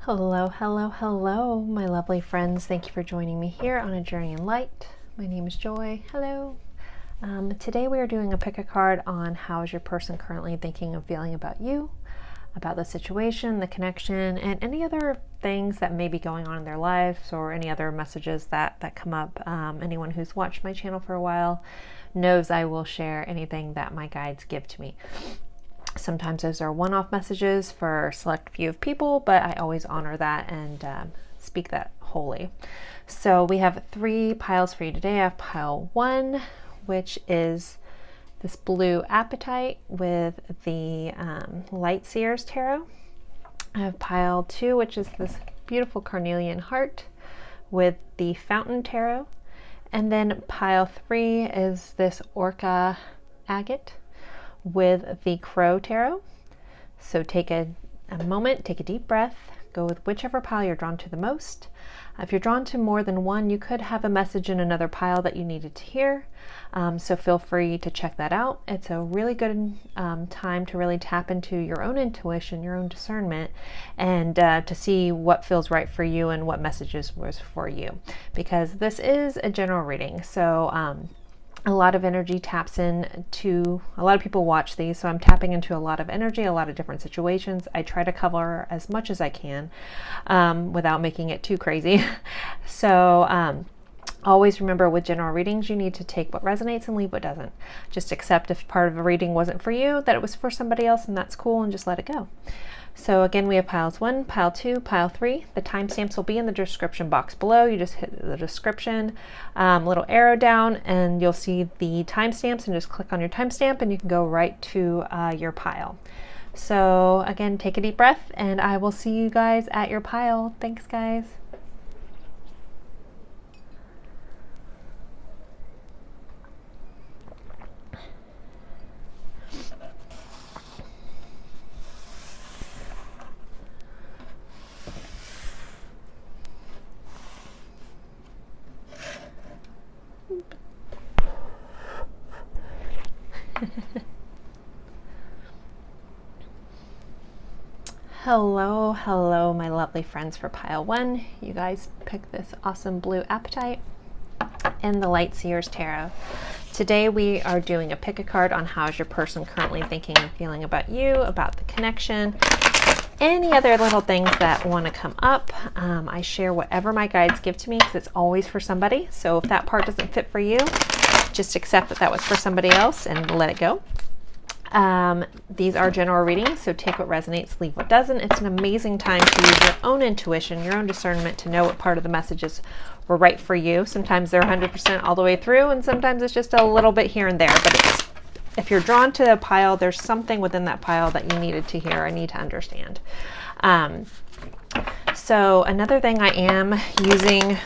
Hello, hello, hello, my lovely friends. Thank you for joining me here on A Journey in Light. My name is Joy. Hello. Today we are doing a pick a card on how is your person currently thinking and feeling about you, about the situation, the connection, and any other things that may be going on in their lives or any other messages that come up. Anyone who's watched my channel for a while knows I will share anything that my guides give to me. Sometimes those are one-off messages for a select few of people, but I always honor that and speak that wholly. So we have 3 piles for you today. I have pile 1, which is this blue apatite with the Light Seers Tarot. I have pile 2, which is this beautiful carnelian heart with the Fountain Tarot. And then pile 3 is this Orca agate with the Crow Tarot. So take a moment, take a deep breath, go with whichever pile you're drawn to the most. If you're drawn to more than one, you could have a message in another pile that you needed to hear. So feel free to check that out. It's a really good time to really tap into your own intuition, your own discernment, and to see what feels right for you and what messages was for you. Because this is a general reading, so a lot of energy taps in to, a lot of people watch these, so I'm tapping into a lot of energy, a lot of different situations. I try to cover as much as I can without making it too crazy. So always remember with general readings, you need to take what resonates and leave what doesn't. Just accept if part of a reading wasn't for you, that it was for somebody else, and that's cool, and just let it go. So again, we have piles 1, pile 2, pile 3. The timestamps will be in the description box below. You just hit the description, little arrow down, and you'll see the timestamps, and just click on your timestamp and you can go right to your pile. So again, take a deep breath and I will see you guys at your pile. Thanks, guys. Hello, hello, my lovely friends for pile 1. You guys picked this awesome blue apatite and the Light Seers Tarot. Today we are doing a pick a card on how is your person currently thinking and feeling about you, about the connection, any other little things that want to come up. I share whatever my guides give to me because it's always for somebody. So if that part doesn't fit for you, just accept that that was for somebody else and let it go. These are general readings, so take what resonates, leave what doesn't. It's an amazing time to use your own intuition, your own discernment to know what part of the messages were right for you. Sometimes they're 100% all the way through, and sometimes it's just a little bit here and there. But if you're drawn to a pile, there's something within that pile that you needed to hear or need to understand. So another thing I am using,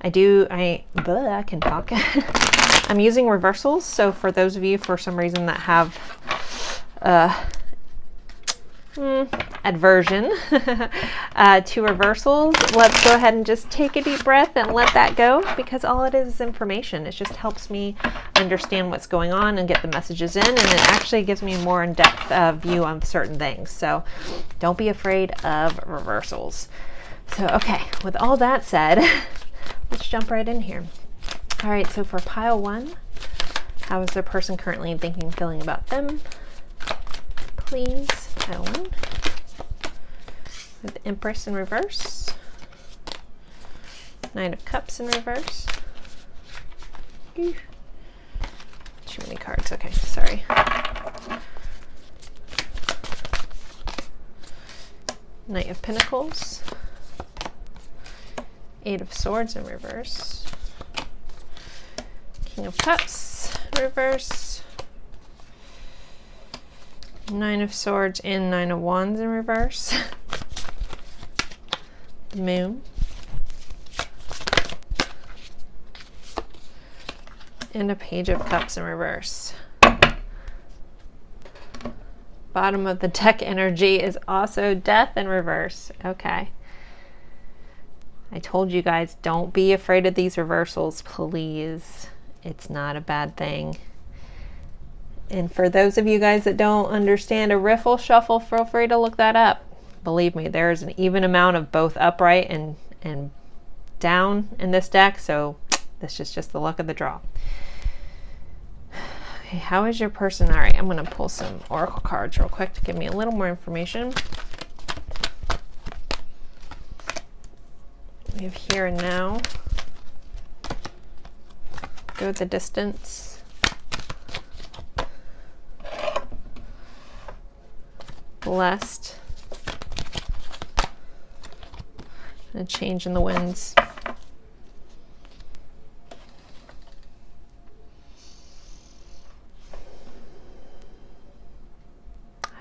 I can talk. I'm using reversals. So for those of you, for some reason, that have aversion to reversals, let's go ahead and just take a deep breath and let that go, because all it is information. It just helps me understand what's going on and get the messages in, and it actually gives me a more in-depth view on certain things. So don't be afraid of reversals. So okay, with all that said, let's jump right in here. All right, so for pile 1, how is the person currently thinking and feeling about them? Please, pile 1. With the Empress in reverse. 9 of Cups in reverse. Too many cards, okay, sorry. Knight of Pentacles. 8 of Swords in reverse. King of Cups, reverse. 9 of Swords and 9 of Wands in reverse. The Moon. And a Page of Cups in reverse. Bottom of the deck energy is also Death in reverse. Okay. I told you guys, don't be afraid of these reversals, please. It's not a bad thing. And for those of you guys that don't understand a riffle shuffle, feel free to look that up. believe me, there's an even amount of both upright and down in this deck, so this is just the luck of the draw. Okay, how is your person? All right, I'm going to pull some oracle cards real quick to give me a little more information. We have here and now. Go the distance. Blessed. And a change in the winds.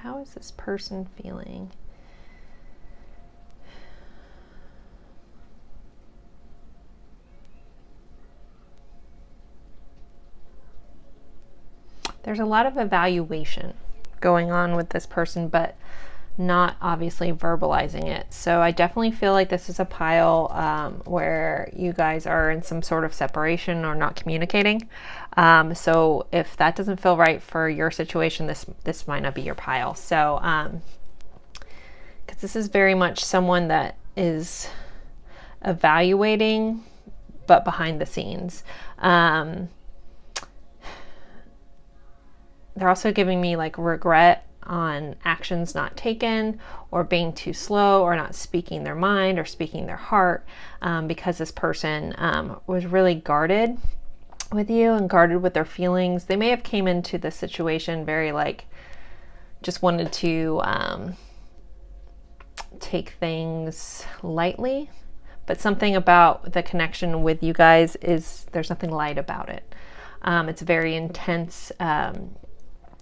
How is this person feeling? There's a lot of evaluation going on with this person, but not obviously verbalizing it. So I definitely feel like this is a pile where you guys are in some sort of separation or not communicating. So if that doesn't feel right for your situation, this might not be your pile. So because this is very much someone that is evaluating, but behind the scenes. They're also giving me like regret on actions not taken, or being too slow, or not speaking their mind or speaking their heart, because this person was really guarded with you and guarded with their feelings. They may have came into this situation very like just wanted to take things lightly, but something about the connection with you guys is there's nothing light about it. It's very intense,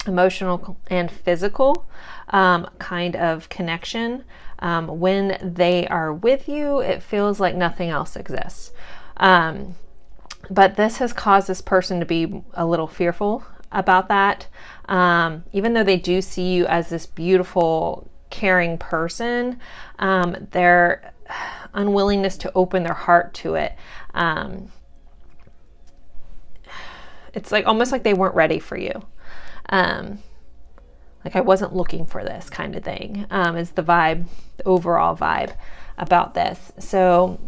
emotional and physical kind of connection. When they are with you, it feels like nothing else exists. But this has caused this person to be a little fearful about that. Even though they do see you as this beautiful, caring person, their unwillingness to open their heart to it, it's like almost like they weren't ready for you. Like I wasn't looking for this kind of thing, is the vibe, the overall vibe about this. So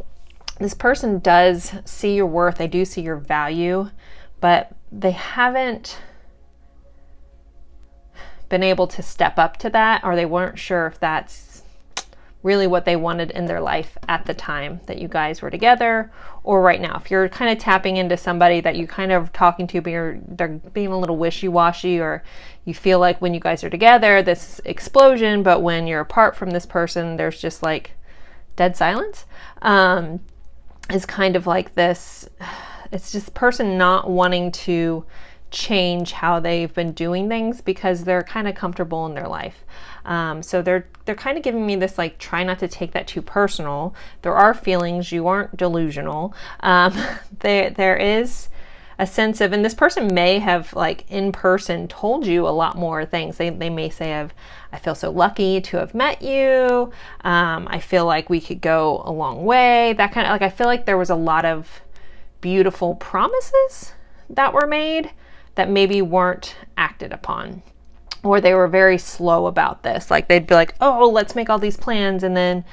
this person does see your worth. They do see your value, but they haven't been able to step up to that, or they weren't sure if that's really what they wanted in their life at the time that you guys were together, or right now. If you're kind of tapping into somebody that you kind of talking to, but they're being a little wishy-washy, or you feel like when you guys are together, this explosion, but when you're apart from this person, there's just like dead silence, is kind of like this. It's just person not wanting to change how they've been doing things because they're kind of comfortable in their life. So they're kind of giving me this like, try not to take that too personal. There are feelings, you aren't delusional. There is a sense of, and this person may have like in person told you a lot more things. They may say, I feel so lucky to have met you. I feel like we could go a long way. That kind of like, I feel like there was a lot of beautiful promises that were made that maybe weren't acted upon, or they were very slow about this. Like they'd be like, oh, let's make all these plans, and then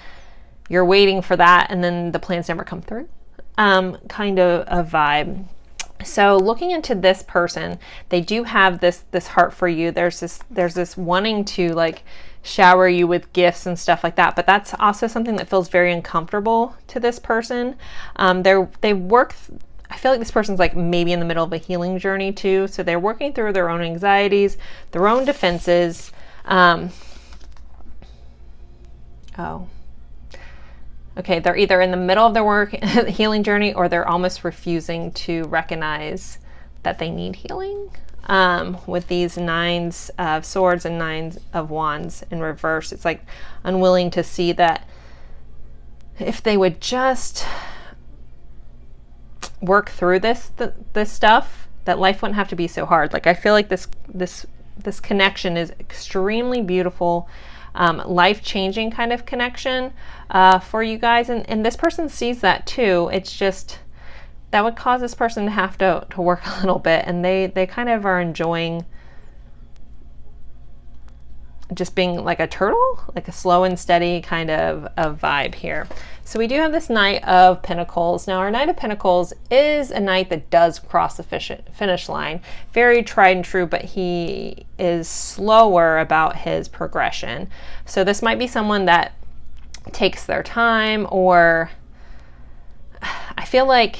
you're waiting for that, and then the plans never come through, kind of a vibe. So looking into this person, they do have this heart for you. There's this wanting to like shower you with gifts and stuff like that, but that's also something that feels very uncomfortable to this person. They work. I feel like this person's like maybe in the middle of a healing journey too. So they're working through their own anxieties, their own defenses. Okay, they're either in the middle of their healing journey, or they're almost refusing to recognize that they need healing. With these Nines of Swords and Nines of Wands in reverse, it's like unwilling to see that if they would just work through this stuff, that life wouldn't have to be so hard. Like I feel like this connection is extremely beautiful, life-changing kind of connection for you guys, and this person sees that too. It's just that would cause this person to have to work a little bit, and they kind of are enjoying just being like a turtle, like a slow and steady kind of vibe here. So we do have this Knight of Pentacles. Now our Knight of Pentacles is a knight that does cross the finish line. Very tried and true, but he is slower about his progression. So this might be someone that takes their time, or I feel like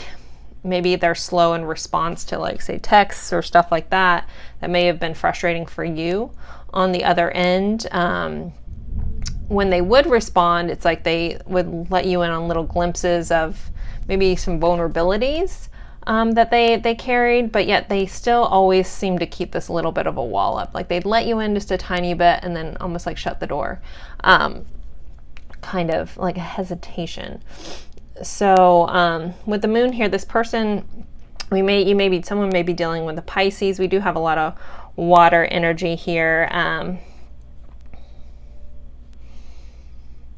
maybe they're slow in response to, like, say, texts or stuff like that, that may have been frustrating for you on the other end. When they would respond, it's like they would let you in on little glimpses of maybe some vulnerabilities that they carried, but yet they still always seem to keep this little bit of a wall up. Like they'd let you in just a tiny bit and then almost like shut the door. Kind of like a hesitation. So with the moon here, this person, someone may be dealing with a Pisces. We do have a lot of water energy here.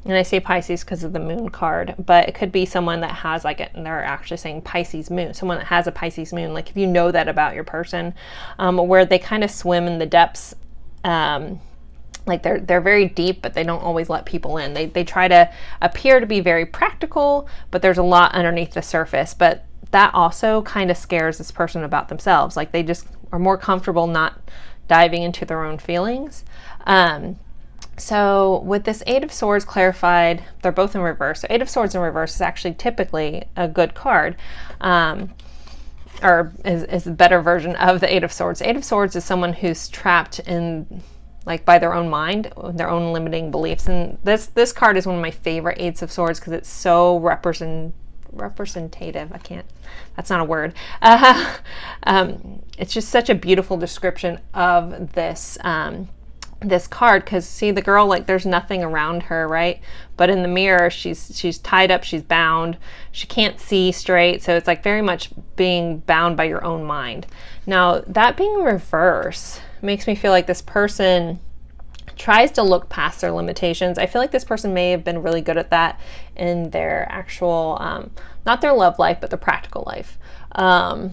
And I say Pisces because of the moon card, but it could be someone that has like it, and they're actually saying Pisces moon, someone that has a Pisces moon. Like if you know that about your person, where they kind of swim in the depths, like they're very deep, but they don't always let people in. They try to appear to be very practical, but there's a lot underneath the surface. But that also kind of scares this person about themselves. Like they just are more comfortable not diving into their own feelings. So with this Eight of Swords clarified, they're both in reverse. So Eight of Swords in reverse is actually typically a good card, or is a better version of the Eight of Swords. Eight of Swords is someone who's trapped in, like, by their own mind, their own limiting beliefs. And this card is one of my favorite Eights of Swords because it's so representative. That's not a word. It's just such a beautiful description of this card, because see the girl, like there's nothing around her, right? But in the mirror, she's tied up, she's bound, she can't see straight. So it's like very much being bound by your own mind. Now that being reverse makes me feel like this person tries to look past their limitations. I feel like this person may have been really good at that in their actual, not their love life, but their practical life.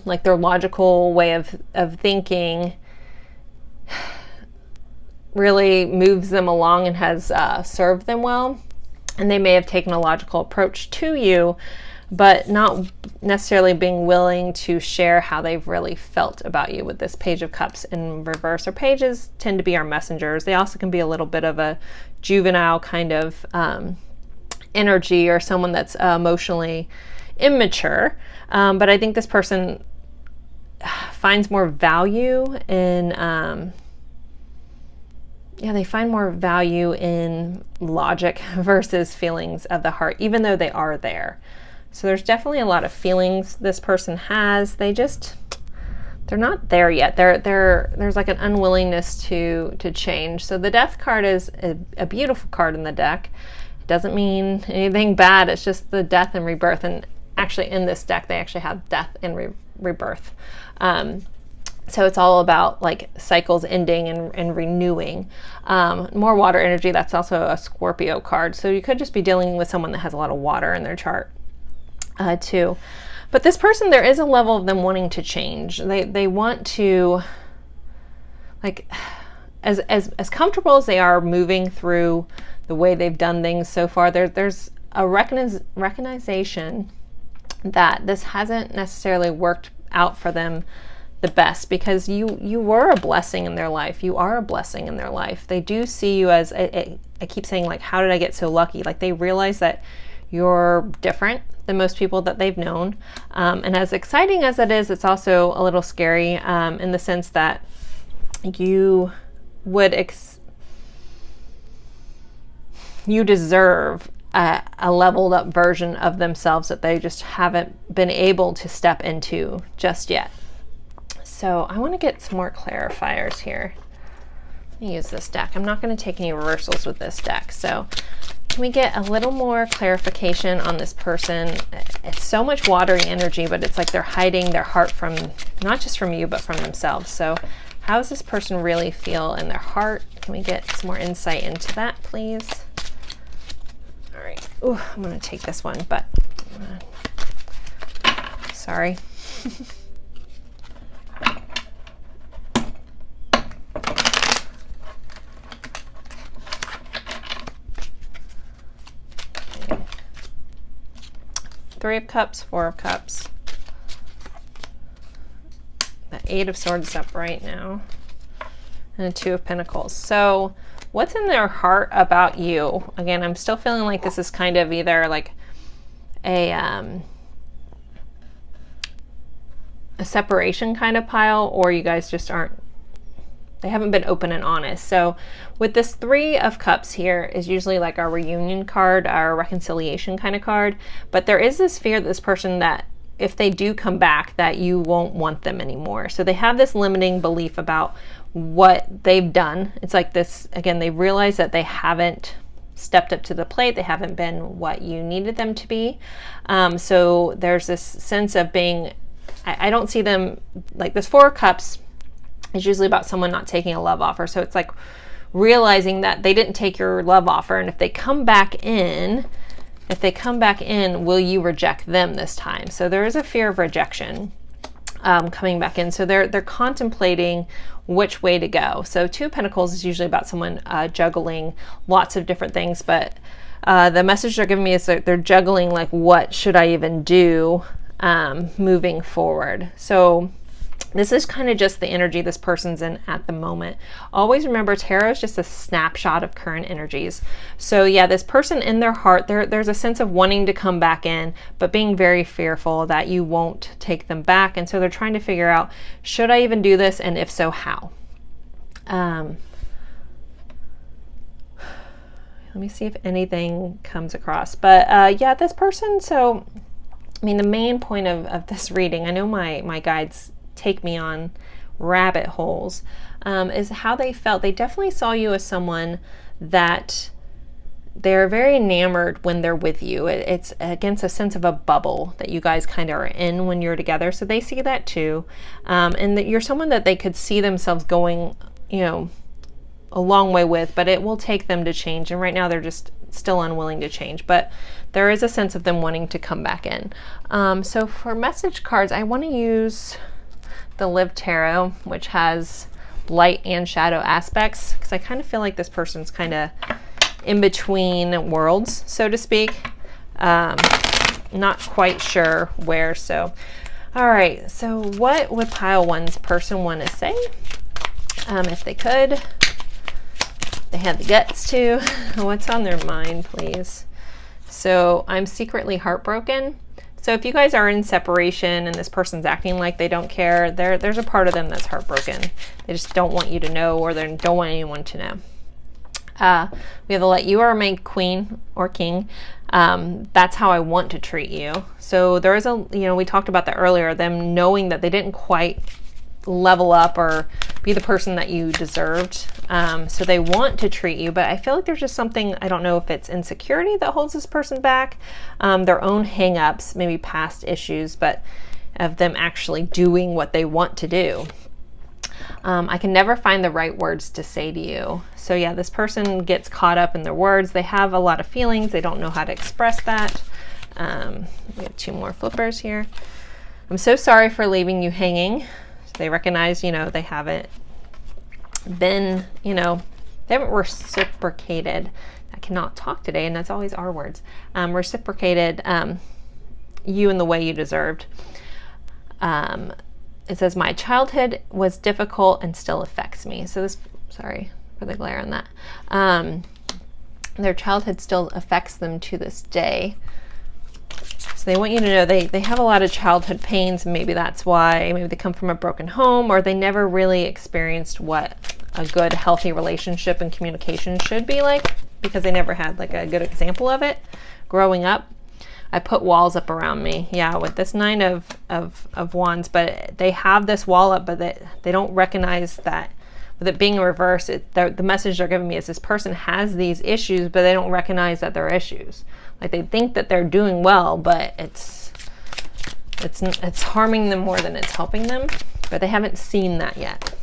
Like their logical way of thinking really moves them along and has served them well. And they may have taken a logical approach to you, but not necessarily being willing to share how they've really felt about you with this Page of Cups in reverse. Or pages tend to be our messengers. They also can be a little bit of a juvenile kind of energy, or someone that's emotionally immature. But I think this person finds more value in they find more value in logic versus feelings of the heart, even though they are there. So there's definitely a lot of feelings this person has. They're not there yet. There's like an unwillingness to change. So the Death card is a beautiful card in the deck. It doesn't mean anything bad. It's just the death and rebirth. And actually in this deck, they actually have death and rebirth. So it's all about like cycles ending and renewing. More water energy. That's also a Scorpio card. So you could just be dealing with someone that has a lot of water in their chart too. But this person, there is a level of them wanting to change. They want to, like, as comfortable as they are moving through the way they've done things so far, there's a recognition that this hasn't necessarily worked out for them the best, because you were a blessing in their life. You are a blessing in their life. They do see you as I keep saying, like, how did I get so lucky? Like, they realize that you're different than most people that they've known. And as exciting as it is, it's also a little scary in the sense that you would you deserve a leveled up version of themselves that they just haven't been able to step into just yet. So I want to get some more clarifiers here. Let me use this deck. I'm not going to take any reversals with this deck. So can we get a little more clarification on this person? It's so much watery energy, but it's like they're hiding their heart from, not just from you, but from themselves. So how does this person really feel in their heart? Can we get some more insight into that, please? All right. Ooh, I'm going to take this one, but sorry. Three of Cups, Four of Cups. The Eight of Swords is up right now. And a Two of Pentacles. So what's in their heart about you? Again, I'm still feeling like this is kind of either like a separation kind of pile, or you guys just they haven't been open and honest. So with this Three of Cups here is usually like our reunion card, our reconciliation kind of card. But there is this fear that this person, that if they do come back, that you won't want them anymore. So they have this limiting belief about what they've done. It's like this, again, they realize that they haven't stepped up to the plate. They haven't been what you needed them to be. So there's this sense of being, I don't see them, like this Four of Cups is usually about someone not taking a love offer. So it's like realizing that they didn't take your love offer, and if they come back in, will you reject them this time? So there is a fear of rejection coming back in. So they're contemplating which way to go. So Two of Pentacles is usually about someone juggling lots of different things, but the message they're giving me is that they're juggling, like, what should I even do moving forward? So this is kind of just the energy this person's in at the moment. Always remember, tarot is just a snapshot of current energies. So yeah, this person in their heart, there's a sense of wanting to come back in, but being very fearful that you won't take them back. And so they're trying to figure out, should I even do this? And if so, how? Let me see if anything comes across. But yeah, this person, so, I mean, the main point of this reading, I know my guides take me on rabbit holes, is how they felt. They definitely saw you as someone that they're very enamored when they're with you. It's against a sense of a bubble that you guys kind of are in when you're together. So they see that too. And that you're someone that they could see themselves going, you know, a long way with, but it will take them to change. And right now they're just still unwilling to change, but there is a sense of them wanting to come back in. So for message cards, I want to use the Live Tarot, which has light and shadow aspects, because I kind of feel like this person's kind of in between worlds, so to speak. Not quite sure where. So, all right. So what would pile one's person want to say? If they could, they had the guts to. What's on their mind, please? So I'm secretly heartbroken. So if you guys are in separation and this person's acting like they don't care, there's a part of them that's heartbroken. They just don't want you to know, or they don't want anyone to know. We have the Let You Are My Queen or King. That's how I want to treat you. So there is we talked about that earlier, them knowing that they didn't quite level up or be the person that you deserved. So they want to treat you, but I feel like there's just something, I don't know if it's insecurity that holds this person back, their own hang-ups, maybe past issues, but of them actually doing what they want to do. I can never find the right words to say to you. So yeah, this person gets caught up in their words. They have a lot of feelings. They don't know how to express that. We have two more flippers here. I'm so sorry for leaving you hanging. They recognize, they haven't been, they haven't reciprocated. I cannot talk today, and that's always our words. Reciprocated you in the way you deserved. It says, my childhood was difficult and still affects me. So this, sorry for the glare on that. Their childhood still affects them to this day. So they want you to know they have a lot of childhood pains, and maybe that's why. Maybe they come from a broken home, or they never really experienced what a good, healthy relationship and communication should be like, because they never had like a good example of it growing up. I put walls up around me. Yeah, with this Nine of Wands, but they have this wall up, but they don't recognize that with it being in reverse, the message they're giving me is this person has these issues, but they don't recognize that they're issues. Like they think that they're doing well, but it's harming them more than it's helping them, but they haven't seen that yet.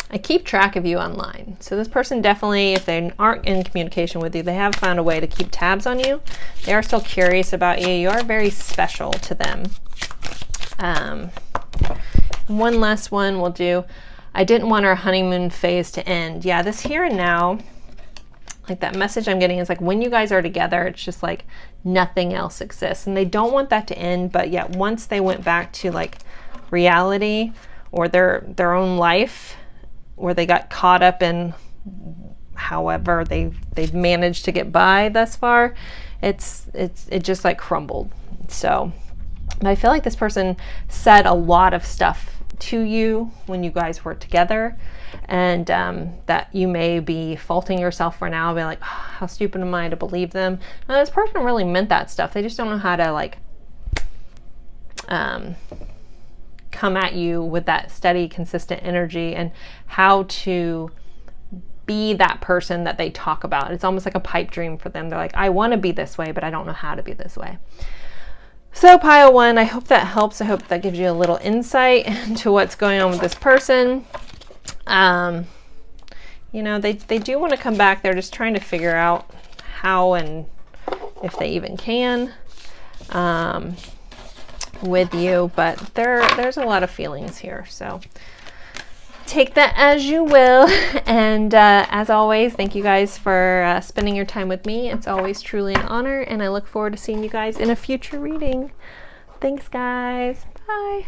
I keep track of you online. So this person definitely, if they aren't in communication with you, they have found a way to keep tabs on you. They are still curious about you. You are very special to them. One last one we'll do. I didn't want our honeymoon phase to end. Yeah, this here and now, Like that message I'm getting is like when you guys are together, it's just like nothing else exists. And they don't want that to end, but yet once they went back to like reality or their own life, where they got caught up in however they've managed to get by thus far, it just like crumbled. So I feel like this person said a lot of stuff to you when you guys were together, and that you may be faulting yourself for now, being like, oh, how stupid am I to believe them? Now, this person really meant that stuff. They just don't know how to like come at you with that steady, consistent energy, and how to be that person that they talk about. It's almost like a pipe dream for them. They're like, I want to be this way, but I don't know how to be this way. So pile one, I hope that helps. I hope that gives you a little insight into what's going on with this person. You know, they do want to come back. They're just trying to figure out how and if they even can with you, but there's a lot of feelings here. So take that as you will. And as always, thank you guys for spending your time with me. It's always truly an honor, and I look forward to seeing you guys in a future reading. Thanks, guys. Bye.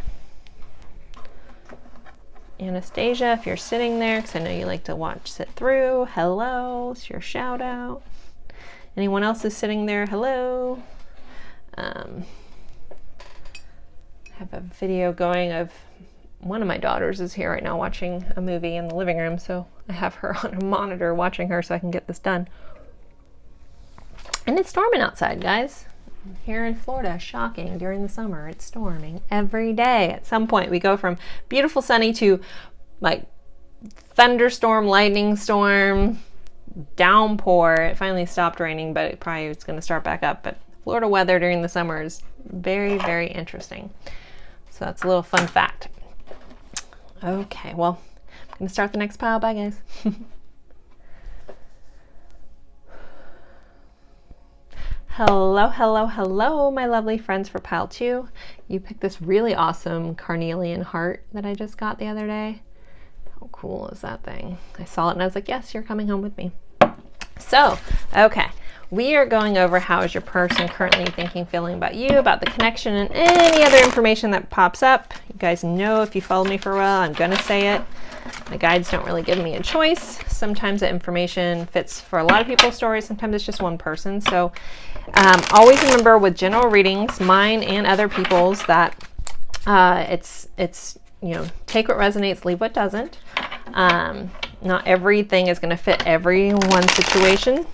Anastasia, if you're sitting there, because I know you like to sit through, hello, it's your shout out. Anyone else is sitting there, hello. I have a video going of one of my daughters is here right now watching a movie in the living room, so I have her on a monitor watching her so I can get this done. And it's storming outside, guys. Here in Florida, shocking, during the summer, it's storming every day. At some point, we go from beautiful sunny to like thunderstorm, lightning storm, downpour. It finally stopped raining, but it probably is going to start back up. But Florida weather during the summer is very, very interesting. So that's a little fun fact. Okay, well, I'm going to start the next pile. Bye, guys. Hello, hello, hello, my lovely friends for pile 2. You picked this really awesome carnelian heart that I just got the other day. How cool is that thing? I saw it and I was like, yes, you're coming home with me. So, okay, we are going over how is your person currently thinking, feeling about you, about the connection, and any other information that pops up. You guys know, if you follow me for a while, I'm going to say it. My guides don't really give me a choice. Sometimes the information fits for a lot of people's stories. Sometimes it's just one person. So always remember with general readings, mine and other people's, that it's you know, take what resonates, leave what doesn't. Not everything is going to fit everyone's situation.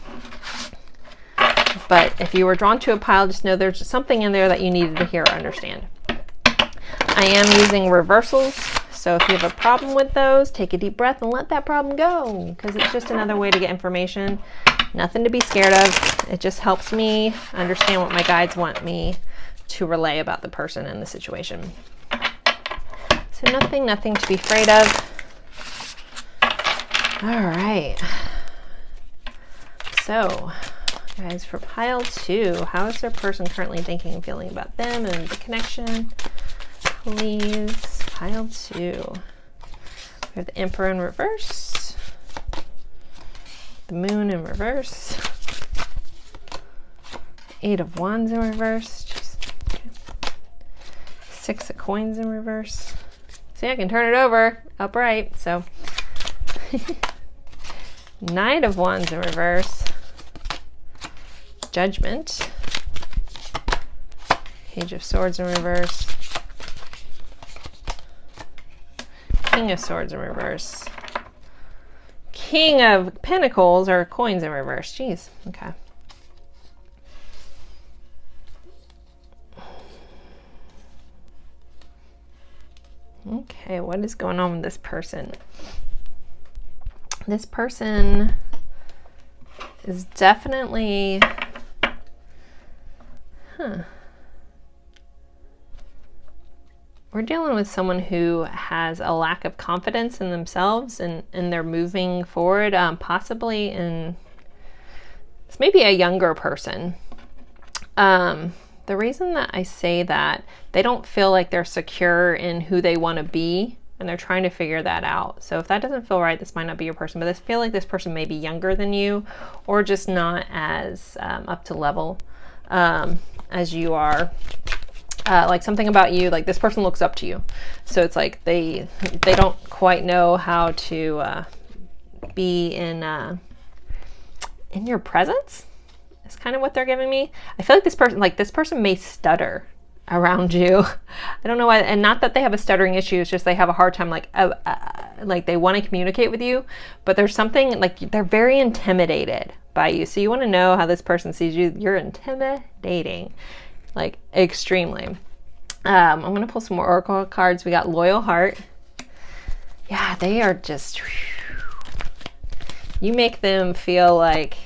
But if you were drawn to a pile, just know there's something in there that you needed to hear or understand. I am using reversals. So if you have a problem with those, take a deep breath and let that problem go, because it's just another way to get information. Nothing to be scared of. It just helps me understand what my guides want me to relay about the person and the situation. So nothing to be afraid of. All right. So, guys, for pile 2, how is their person currently thinking and feeling about them and the connection? Please, pile 2. We have the Emperor in reverse, the Moon in reverse, 8 of Wands in reverse, okay. 6 of Coins in reverse. See, I can turn it over upright, so 9 of Wands in reverse, Judgment, Page of Swords in reverse, King of Swords in reverse, King of Pentacles or Coins in reverse. Jeez. Okay. Okay, what is going on with this person? This person is definitely, we're dealing with someone who has a lack of confidence in themselves and they're moving forward, possibly in, this may be a younger person. The reason that I say that, they don't feel like they're secure in who they want to be and they're trying to figure that out. So if that doesn't feel right, this might not be your person, but I feel like this person may be younger than you, or just not as up to level as you are. Like something about you, like this person looks up to you. So it's like they don't quite know how to be in your presence. Is kind of what they're giving me. I feel like this person may stutter around you. I don't know why, and not that they have a stuttering issue, it's just they have a hard time like they want to communicate with you, but there's something like they're very intimidated by you. So you want to know how this person sees you. You're intimidating, like extremely. I'm going to pull some more oracle cards. We got Loyal Heart. Yeah, they are just, you make them feel like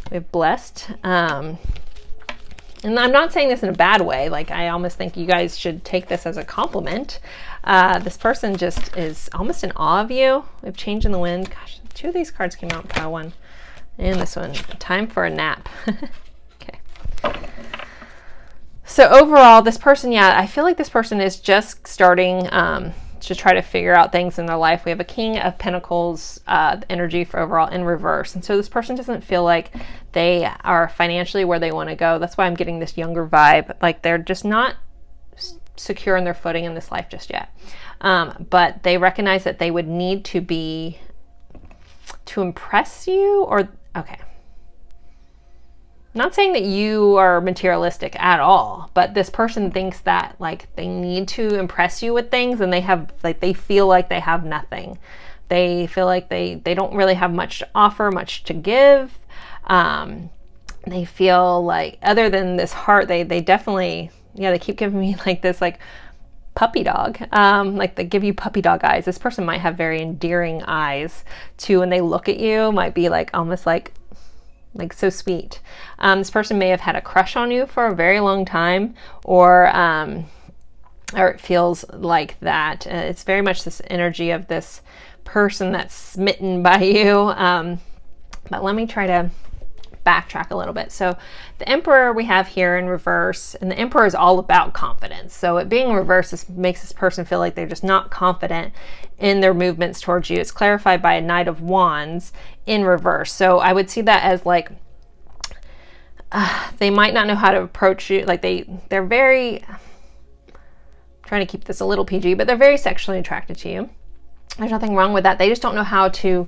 we're blessed. And I'm not saying this in a bad way. Like, I almost think you guys should take this as a compliment. This person just is almost in awe of you. We've changed in the wind. Gosh, 2 of these cards came out in pile 1. And this one, time for a nap. Okay. So overall, this person, yeah, I feel like this person is just starting to try to figure out things in their life. We have a King of Pentacles energy for overall in reverse. And so this person doesn't feel like they are financially where they want to go. That's why I'm getting this younger vibe. Like they're just not secure in their footing in this life just yet. But they recognize that they would need to be to impress you, or, okay. Not saying that you are materialistic at all, but this person thinks that like they need to impress you with things, and they have like, they feel like they have nothing. They feel like they don't really have much to offer, much to give. They feel like other than this heart, they definitely, yeah, they keep giving me like this like puppy dog, like they give you puppy dog eyes. This person might have very endearing eyes too, when they look at you, might be like almost like so sweet. This person may have had a crush on you for a very long time, or it feels like that. It's very much this energy of this person that's smitten by you. But let me try to backtrack a little bit. So the Emperor we have here in reverse, and the Emperor is all about confidence. So it being reversed, this makes this person feel like they're just not confident in their movements towards you. It's clarified by a Knight of Wands in reverse. So I would see that as like they might not know how to approach you. Like they're very, trying to keep this a little PG, but they're very sexually attracted to you. There's nothing wrong with that. They just don't know how to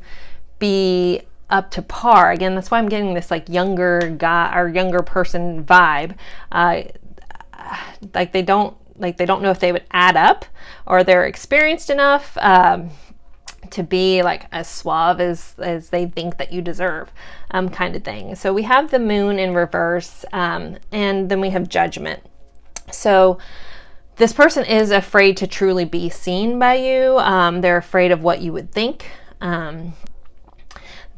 be up to par. Again, that's why I'm getting this like younger guy or younger person vibe. Like they don't know if they would add up, or they're experienced enough to be like as suave as they think that you deserve, kind of thing. So we have the Moon in reverse, and then we have Judgment. So this person is afraid to truly be seen by you. They're afraid of what you would think.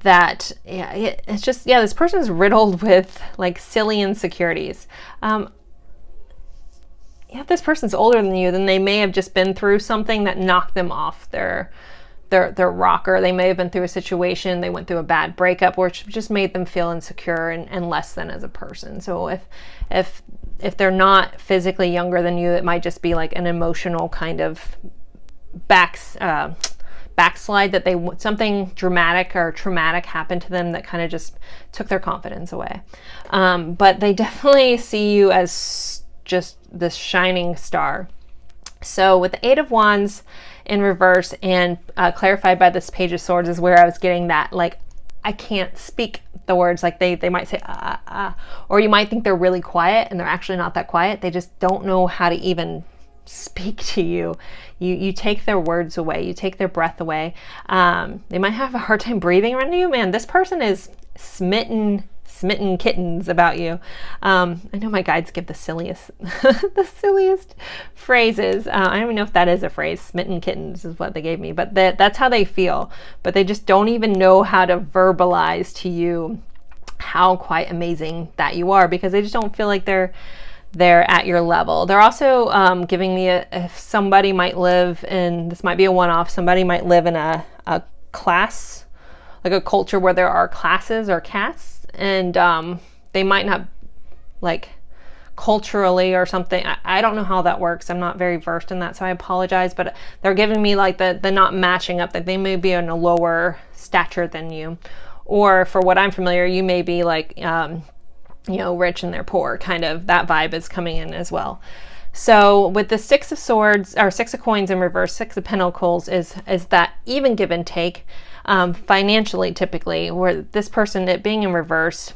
That, yeah, it's just, yeah, this person is riddled with like silly insecurities. Yeah, if this person's older than you, then they may have just been through something that knocked them off their rocker. They may have been through a situation, they went through a bad breakup, which just made them feel insecure and less than as a person. So if they're not physically younger than you, it might just be like an emotional kind of backslide, that something dramatic or traumatic happened to them that kind of just took their confidence away. But they definitely see you as just this shining star. So with the 8 of Wands in reverse and clarified by this Page of Swords is where I was getting that, like, I can't speak the words. Like they might say, or you might think they're really quiet and they're actually not that quiet. They just don't know how to even speak to you. You take their words away, you take their breath away. They might have a hard time breathing around you. Man, this person is smitten kittens about you. I know my guides give the silliest the silliest phrases. I don't even know if that is a phrase. Smitten kittens is what they gave me, but that's how they feel. But they just don't even know how to verbalize to you how quite amazing that you are, because they just don't feel like they're at your level. They're also giving me if somebody might live in, this might be a one-off, somebody might live in a class, like a culture where there are classes or castes, and they might not like culturally or something. I don't know how that works. I'm not very versed in that, so I apologize, but they're giving me like the not matching up, that they may be in a lower stature than you. Or for what I'm familiar, you may be like, you know, rich and they're poor, kind of. That vibe is coming in as well. So with the Six of Swords, or Six of Coins in reverse, Six of Pentacles is that even give and take financially, typically, where this person, it being in reverse,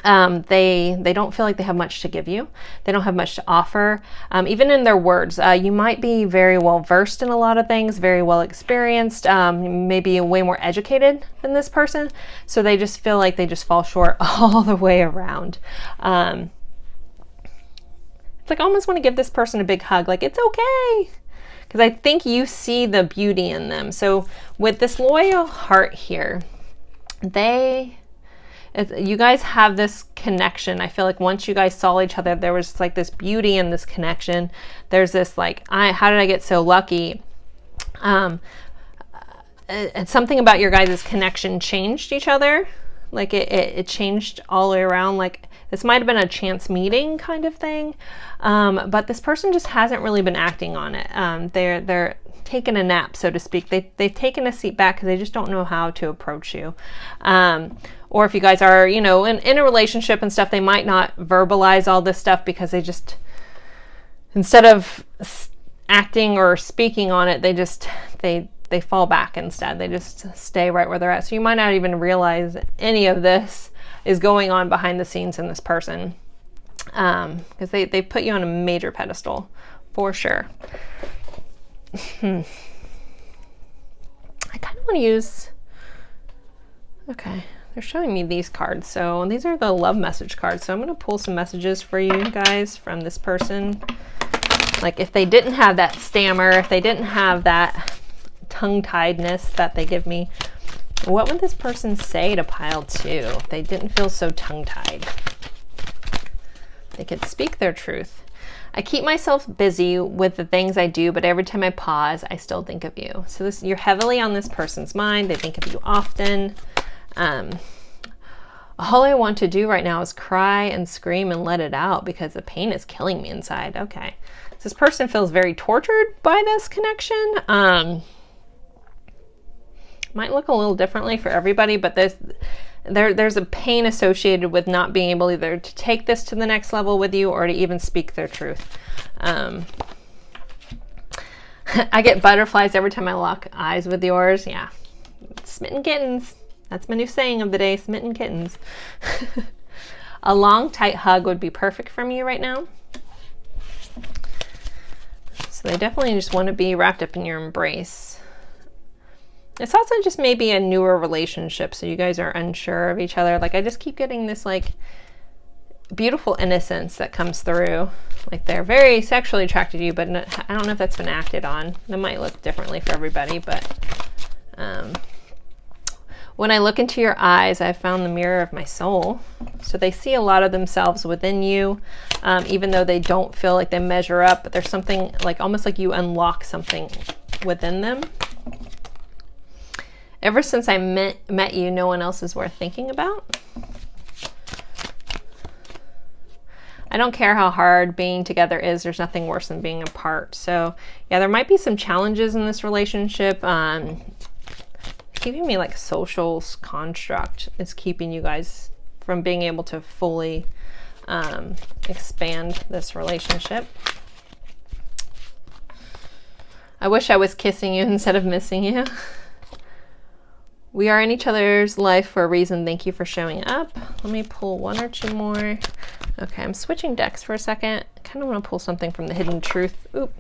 they don't feel like they have much to give you. They don't have much to offer. Even in their words, you might be very well versed in a lot of things, very well experienced, maybe way more educated than this person. So they just feel like they just fall short all the way around. It's like I almost want to give this person a big hug, like it's okay. Because I think you see the beauty in them. So with this loyal heart here, you guys have this connection. I feel like once you guys saw each other, there was like this beauty in this connection. There's this like, how did I get so lucky? And something about your guys' connection changed each other. Like it changed all the way around. Like this might have been a chance meeting kind of thing. But this person just hasn't really been acting on it. They're taking a nap, so to speak. They've taken a seat back because they just don't know how to approach you. Or if you guys are, you know, in a relationship and stuff, they might not verbalize all this stuff because they just, instead of acting or speaking on it, they fall back instead. They just stay right where they're at. So you might not even realize any of this is going on behind the scenes in this person. Because they put you on a major pedestal, for sure. I kind of want to use, okay, they're showing me these cards. So these are the love message cards. So I'm going to pull some messages for you guys from this person. Like if they didn't have that stammer, if they didn't have that tongue-tiedness that they give me, what would this person say to pile 2 if they didn't feel so tongue-tied? They could speak their truth. I keep myself busy with the things I do, but every time I pause, I still think of you. So you're heavily on this person's mind. They think of you often. All I want to do right now is cry and scream and let it out because the pain is killing me inside. Okay. So this person feels very tortured by this connection. Might look a little differently for everybody, but there's a pain associated with not being able either to take this to the next level with you or to even speak their truth. I get butterflies every time I lock eyes with yours. Yeah. Smitten kittens. That's my new saying of the day, smitten kittens. A long, tight hug would be perfect from you right now. So they definitely just want to be wrapped up in your embrace. It's also just maybe a newer relationship, so you guys are unsure of each other. Like I just keep getting this like beautiful innocence that comes through. Like they're very sexually attracted to you, but I don't know if that's been acted on. That might look differently for everybody, but when I look into your eyes, I found the mirror of my soul. So they see a lot of themselves within you, even though they don't feel like they measure up, but there's something like almost like you unlock something within them. Ever since I met you, no one else is worth thinking about. I don't care how hard being together is. There's nothing worse than being apart. So yeah, there might be some challenges in this relationship. Keeping me like social construct is keeping you guys from being able to fully expand this relationship. I wish I was kissing you instead of missing you. We are in each other's life for a reason. Thank you for showing up. Let me pull 1 or 2 more. Okay, I'm switching decks for a second. I kind of want to pull something from the Hidden Truth. Oop.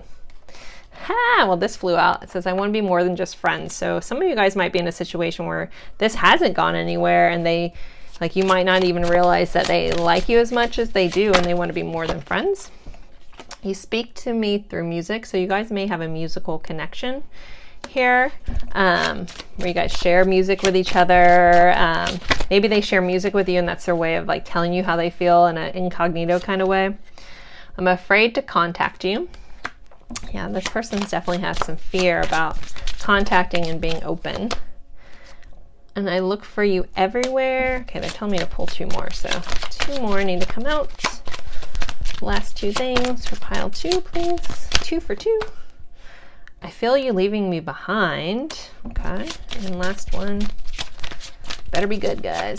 Ha! Well, this flew out. It says, I want to be more than just friends. So some of you guys might be in a situation where this hasn't gone anywhere and they, like, you might not even realize that they like you as much as they do and they want to be more than friends. You speak to me through music. So you guys may have a musical connection here, where you guys share music with each other. Maybe they share music with you and that's their way of like telling you how they feel in an incognito kind of way. I'm afraid to contact you. Yeah, this person definitely has some fear about contacting and being open. And I look for you everywhere. Okay, they're telling me to pull 2 more, so 2 more need to come out. Last two things for pile 2, please. 2 for 2. I feel you leaving me behind. Okay. And last one. Better be good, guys.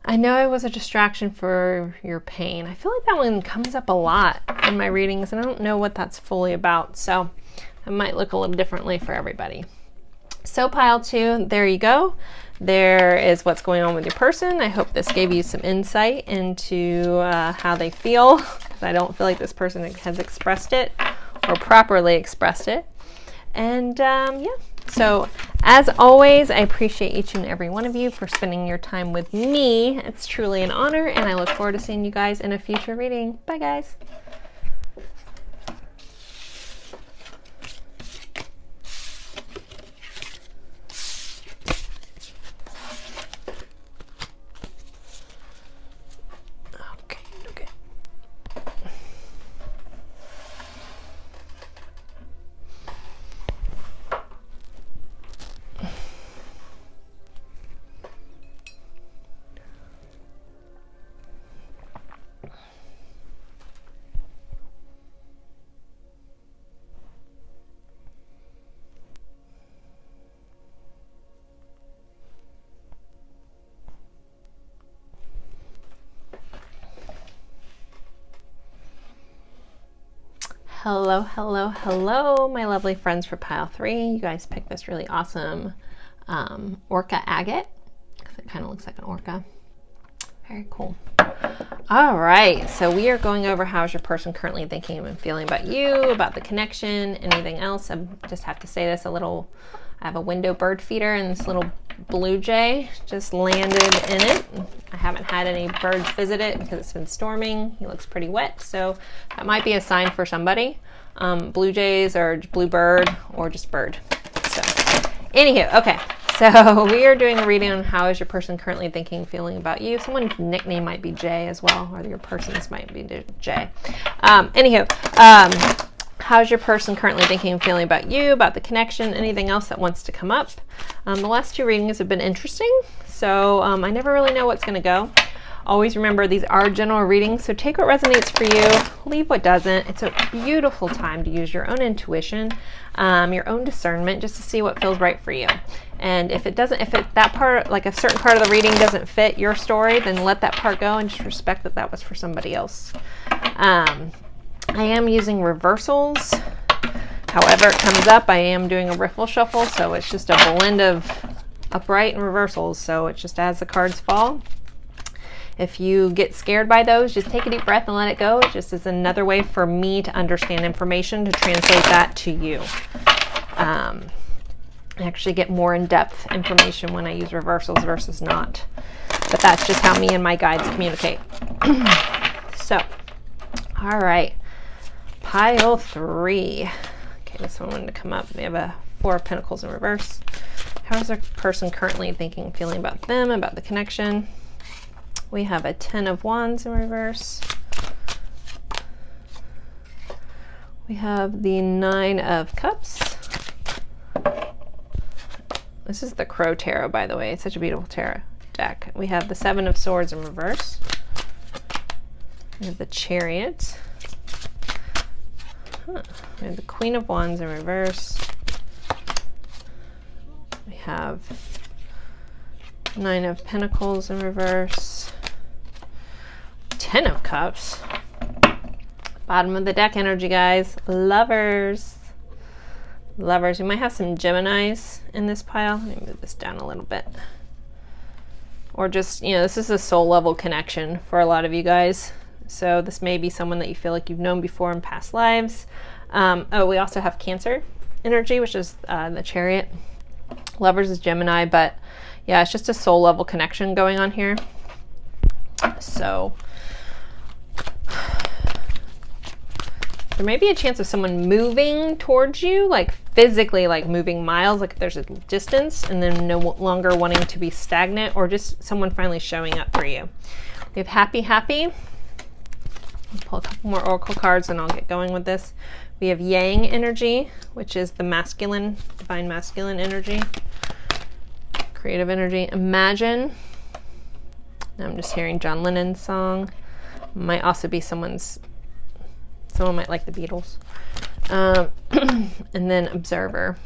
I know I was a distraction for your pain. I feel like that one comes up a lot in my readings, and I don't know what that's fully about, so it might look a little differently for everybody. So pile 2, there you go. There is what's going on with your person. I hope this gave you some insight into how they feel, because I don't feel like this person has expressed it or properly expressed it. And yeah, so as always, I appreciate each and every one of you for spending your time with me. It's truly an honor, and I look forward to seeing you guys in a future reading. Bye, guys. Hello, hello, hello, my lovely friends for pile 3. You guys picked this really awesome orca agate, because it kind of looks like an orca. Very cool. All right, so we are going over how's your person currently thinking and feeling about you, about the connection, anything else. I just have to say this a little, I have a window bird feeder, and this little blue jay just landed in it. I haven't had any birds visit it because it's been storming. He looks pretty wet, so that might be a sign for somebody. Blue jays or blue bird or just bird. So anywho, okay, so we are doing a reading on how is your person currently thinking and feeling about you. Someone's nickname might be Jay as well, or your person's might be Jay. How's your person currently thinking and feeling about you, about the connection, anything else that wants to come up? The last two readings have been interesting, so I never really know what's going to go. Always remember, these are general readings, so take what resonates for you, leave what doesn't. It's a beautiful time to use your own intuition, your own discernment, just to see what feels right for you. And if that part, like a certain part of the reading doesn't fit your story, then let that part go and just respect that that was for somebody else. I am using reversals. However it comes up, I am doing a riffle shuffle, so it's just a blend of upright and reversals, so it's just as the cards fall. If you get scared by those, just take a deep breath and let it go. It just is another way for me to understand information, to translate that to you. I actually get more in-depth information when I use reversals versus not, but that's just how me and my guides communicate. So, all right. Pile 3. Okay, this one wanted to come up. We have a 4 of Pentacles in reverse. How is our person currently thinking and feeling about them, about the connection? We have a 10 of Wands in reverse. We have the 9 of Cups. This is the Crow Tarot, by the way. It's such a beautiful tarot deck. We have the 7 of Swords in reverse. We have the Chariot. We have the Queen of Wands in reverse. We have 9 of Pentacles in reverse. 10 of Cups. Bottom of the deck energy, guys. Lovers. Lovers. We might have some Geminis in this pile. Let me move this down a little bit. Or just, you know, this is a soul level connection for a lot of you guys. So this may be someone that you feel like you've known before in past lives. Oh, we also have Cancer energy, which is the Chariot. Lovers is Gemini, but yeah, it's just a soul level connection going on here. So there may be a chance of someone moving towards you, like physically, like moving miles, like there's a distance, and then no longer wanting to be stagnant, or just someone finally showing up for you. We have Happy. I'll pull a couple more oracle cards and I'll get going with this. We have Yang energy, which is the masculine, divine masculine energy, creative energy. Imagine. I'm just hearing John Lennon's song. Might also be someone might like the Beatles. And then Observer.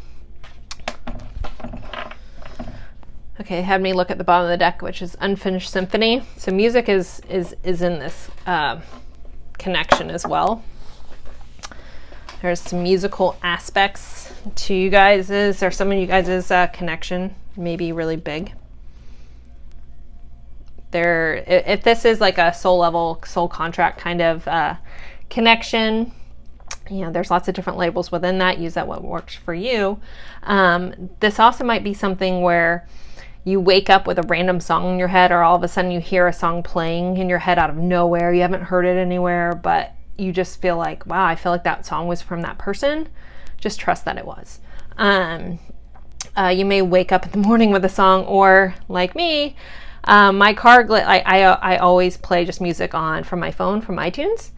Okay, it had me look at the bottom of the deck, which is Unfinished Symphony. So music is in this connection as well. There's some musical aspects to you guys' or some of you guys' connection, maybe really big. If this is like a soul level, soul contract kind of connection, you know, there's lots of different labels within that. Use that what works for you. This also might be something where you wake up with a random song in your head, or all of a sudden you hear a song playing in your head out of nowhere. You haven't heard it anywhere, but you just feel like, wow, I feel like that song was from that person. Just trust that it was. You may wake up in the morning with a song, or like me, my car, I always play just music on from my phone, from iTunes.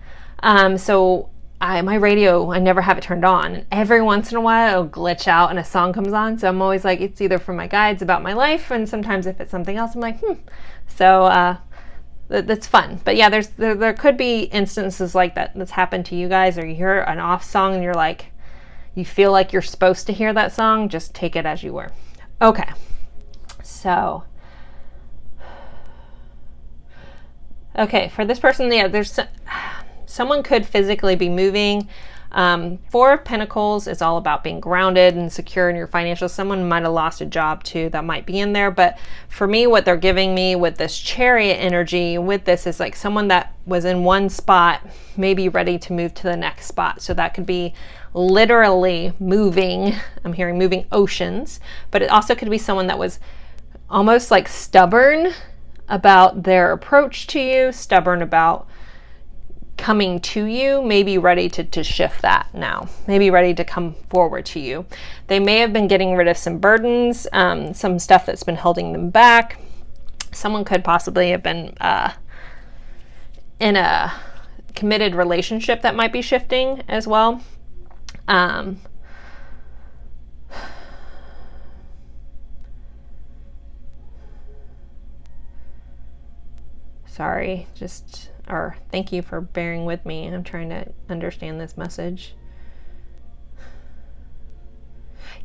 So my radio, I never have it turned on. And every once in a while, it'll glitch out and a song comes on. So I'm always like, it's either from my guides about my life, and sometimes if it's something else, I'm like, So that's fun. But yeah, there could be instances like that's happened to you guys, or you hear an off song and you're like, you feel like you're supposed to hear that song. Just take it as you were. Okay. So, okay, for this person, yeah, someone could physically be moving. Four of Pentacles is all about being grounded and secure in your financials. Someone might have lost a job too, that might be in there. But for me, what they're giving me with this Chariot energy with this is like someone that was in one spot, maybe ready to move to the next spot. So that could be literally moving. I'm hearing moving oceans, but it also could be someone that was almost like stubborn about their approach to you, stubborn about coming to you, maybe ready to shift that now, maybe ready to come forward to you. They may have been getting rid of some burdens, some stuff that's been holding them back. Someone could possibly have been in a committed relationship that might be shifting as well. Sorry, thank you for bearing with me. I'm trying to understand this message.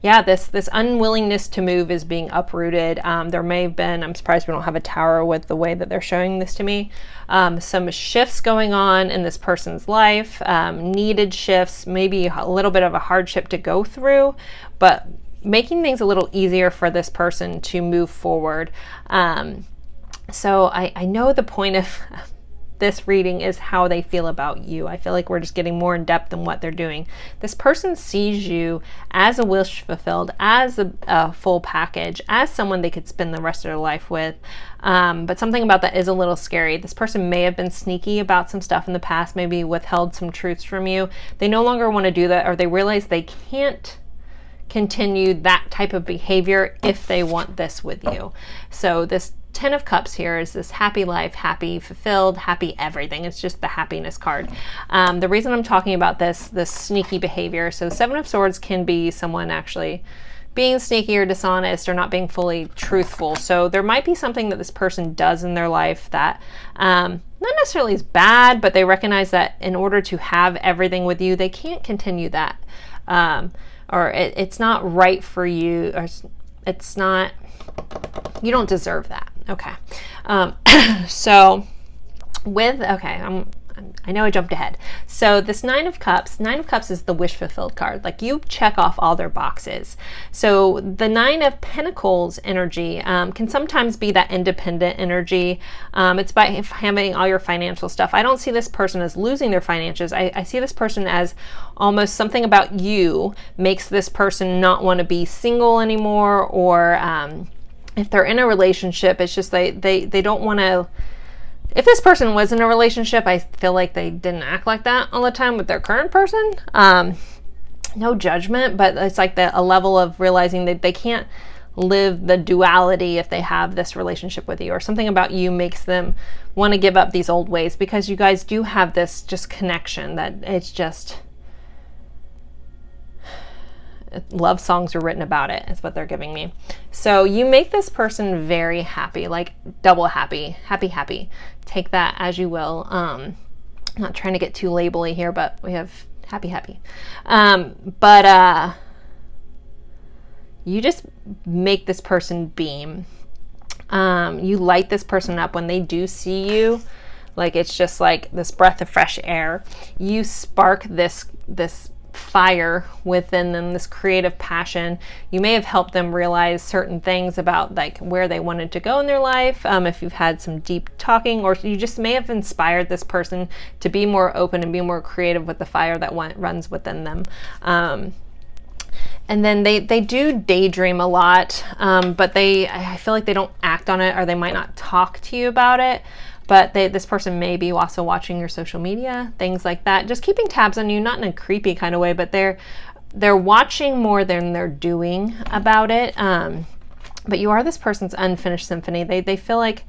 Yeah, this unwillingness to move is being uprooted. There may have been, I'm surprised we don't have a tower with the way that they're showing this to me. Some shifts going on in this person's life, needed shifts, maybe a little bit of a hardship to go through, but making things a little easier for this person to move forward. So I know the point of this reading is how they feel about you. I feel like we're just getting more in depth in what they're doing. This person sees you as a wish fulfilled, as a full package, as someone they could spend the rest of their life with. But something about that is a little scary. This person may have been sneaky about some stuff in the past, maybe withheld some truths from you. They no longer want to do that, or they realize they can't continue that type of behavior if they want this with you. So this 10 of Cups here is this happy life, happy, fulfilled, happy everything. It's just the happiness card. The reason I'm talking about this sneaky behavior, so 7 of Swords can be someone actually being sneaky or dishonest or not being fully truthful. So there might be something that this person does in their life that not necessarily is bad, but they recognize that in order to have everything with you, they can't continue that. Or it's not right for you, or it's not, you don't deserve that. Okay. So I know I jumped ahead. So this 9 of Cups is the wish fulfilled card. Like, you check off all their boxes. So the 9 of Pentacles energy can sometimes be that independent energy. It's by having all your financial stuff. I don't see this person as losing their finances. I see this person as almost something about you makes this person not want to be single anymore, or if they're in a relationship, it's just they don't want to. If this person was in a relationship, I feel like they didn't act like that all the time with their current person. No judgment, but it's like a level of realizing that they can't live the duality if they have this relationship with you, or something about you makes them want to give up these old ways, because you guys do have this just connection that it's just, love songs are written about it, is what they're giving me. So you make this person very happy, like double happy, happy. Take that as you will. I'm not trying to get too labely here, but we have happy. You just make this person beam. You light this person up when they do see you. Like, it's just like this breath of fresh air. You spark this fire within them, this creative passion. You may have helped them realize certain things about like where they wanted to go in their life. If you've had some deep talking, or you just may have inspired this person to be more open and be more creative with the fire that runs within them. And then they do daydream a lot, but I feel like they don't act on it, or they might not talk to you about it. But this person may be also watching your social media, things like that. Just keeping tabs on you, not in a creepy kind of way, but they're watching more than they're doing about it. But you are this person's unfinished symphony. They feel like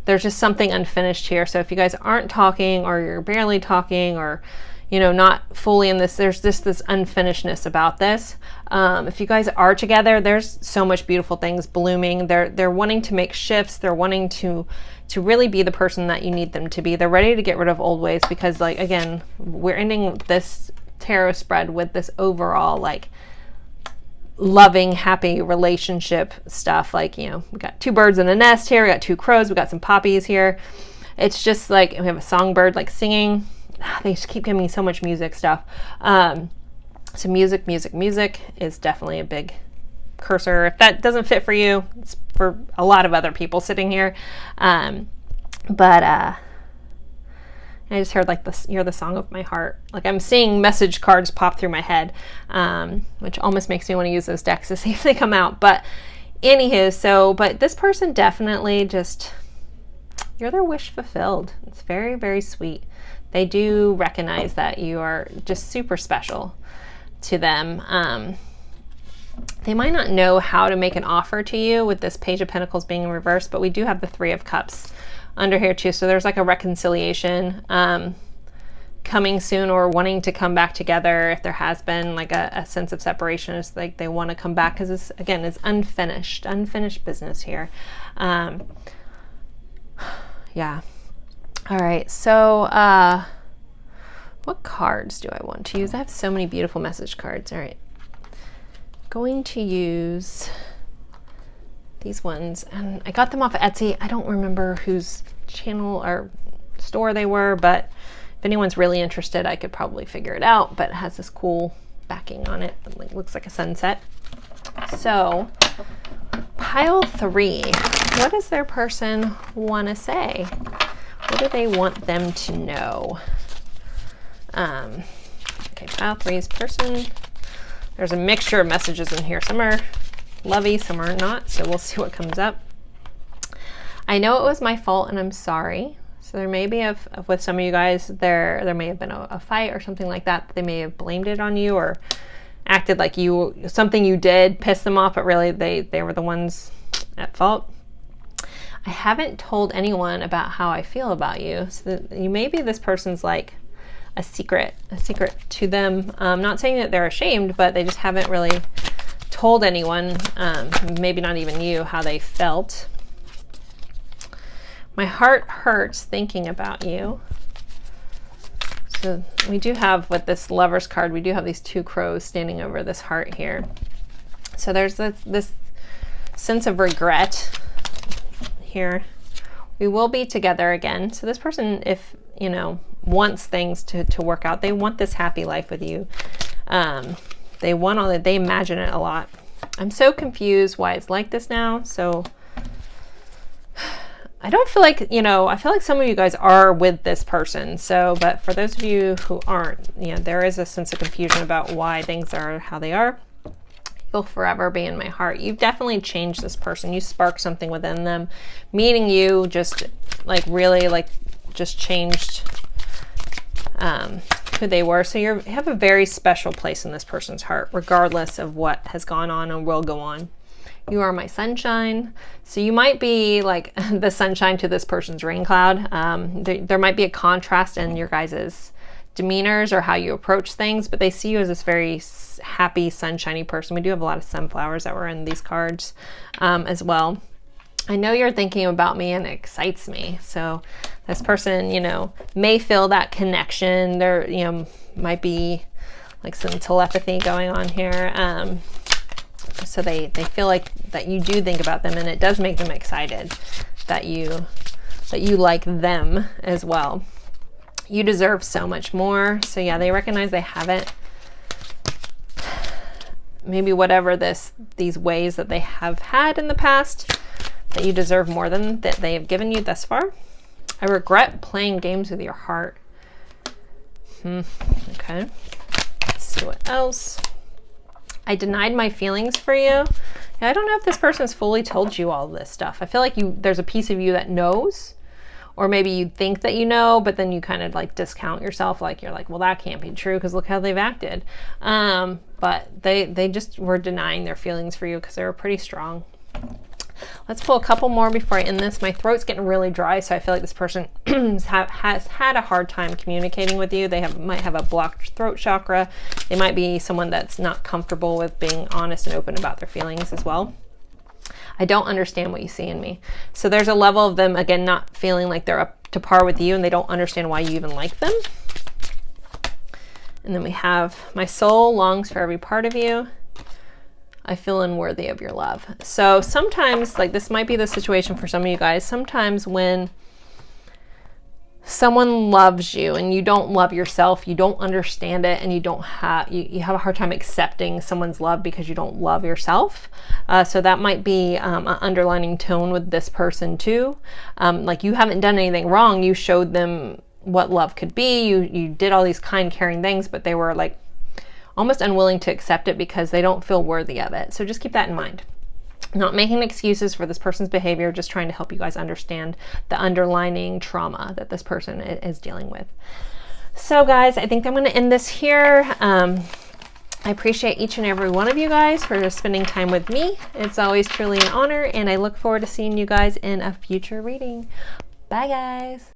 there's just something unfinished here. So if you guys aren't talking, or you're barely talking, or not fully in this, there's just this unfinishedness about this. If you guys are together, there's so much beautiful things blooming. They're wanting to make shifts. They're wanting to really be the person that you need them to be. They're ready to get rid of old ways, because like, again, we're ending this tarot spread with this overall like loving, happy relationship stuff. Like, we got two birds in a nest here. We got two crows. We got some poppies here. It's just like, we have a songbird like singing. They just keep giving me so much music stuff. So music is definitely a big cursor. If that doesn't fit for you, it's for a lot of other people sitting here. I just heard like this, you're the song of my heart. Like, I'm seeing message cards pop through my head, which almost makes me want to use those decks to see if they come out. But anywho, but this person definitely just, you're their wish fulfilled. It's very, very sweet. They do recognize that you are just super special to them. They might not know how to make an offer to you with this Page of Pentacles being in reverse, but we do have the Three of Cups under here too. So there's like a reconciliation coming soon, or wanting to come back together. If there has been like a sense of separation, it's like they want to come back, because this, again, is unfinished business here. Yeah. All right, so what cards do I want to use? I have so many beautiful message cards. All right, going to use these ones, and I got them off of Etsy. I don't remember whose channel or store they were, but if anyone's really interested, I could probably figure it out. But it has this cool backing on it. It looks like a sunset. So pile 3, what does their person want to say? What do they want them to know? Okay, pile 3's person. There's a mixture of messages in here. Some are lovey, some are not. So we'll see what comes up. I know it was my fault, and I'm sorry. So there may be, with some of you guys, there may have been a fight or something like that. They may have blamed it on you, or acted like something you did pissed them off, but really they were the ones at fault. I haven't told anyone about how I feel about you. So you may be this person's like a secret to them. I'm not saying that they're ashamed, but they just haven't really told anyone, maybe not even you, how they felt. My heart hurts thinking about you. So we do have, with this Lover's card, we do have these two crows standing over this heart here. So there's this sense of regret here. We will be together again. So this person, if wants things to work out, they want this happy life with you. They imagine it a lot. I'm so confused why it's like this now. So I don't feel like, I feel like some of you guys are with this person. So, but for those of you who aren't, there is a sense of confusion about why things are how they are. You'll forever be in my heart. You've definitely changed this person. You sparked something within them. Meeting you just really just changed who they were. So you have a very special place in this person's heart, regardless of what has gone on and will go on. You are my sunshine. So you might be like the sunshine to this person's rain cloud. There might be a contrast in your guys's demeanors or how you approach things, but they see you as this very happy, sunshiny person. We do have a lot of sunflowers that were in these cards as well. I know you're thinking about me and it excites me. So this person, you know, may feel that connection. There, you know, might be like some telepathy going on here. So they feel like that you do think about them, and it does make them excited that you like them as well. You deserve so much more. So yeah, they recognize they haven't, maybe whatever these ways that they have had in the past, that you deserve more than that they have given you thus far. I regret playing games with your heart. Okay. Let's see what else. I denied my feelings for you. Yeah, I don't know if this person has fully told you all this stuff. I feel like there's a piece of you that knows, or maybe you think that you know, but then you kind of like discount yourself. Like you're like, well, that can't be true because look how they've acted. But they just were denying their feelings for you because they were pretty strong. Let's pull a couple more before I end this. My throat's getting really dry, so I feel like this person has had a hard time communicating with you. They might have a blocked throat chakra. They might be someone that's not comfortable with being honest and open about their feelings as well. I don't understand what you see in me. So there's a level of them, again, not feeling like they're up to par with you, and they don't understand why you even like them. And then we have, my soul longs for every part of you. I feel unworthy of your love. So sometimes, like this might be the situation for some of you guys, sometimes when someone loves you and you don't love yourself, you don't understand it, and you have a hard time accepting someone's love because you don't love yourself. So that might be an underlining tone with this person too. Like you haven't done anything wrong. You showed them what love could be. You did all these kind, caring things, but they were like almost unwilling to accept it because they don't feel worthy of it. So just keep that in mind. Not making excuses for this person's behavior, just trying to help you guys understand the underlying trauma that this person is dealing with. So guys, I think I'm going to end this here. I appreciate each and every one of you guys for spending time with me. It's always truly an honor, and I look forward to seeing you guys in a future reading. Bye guys.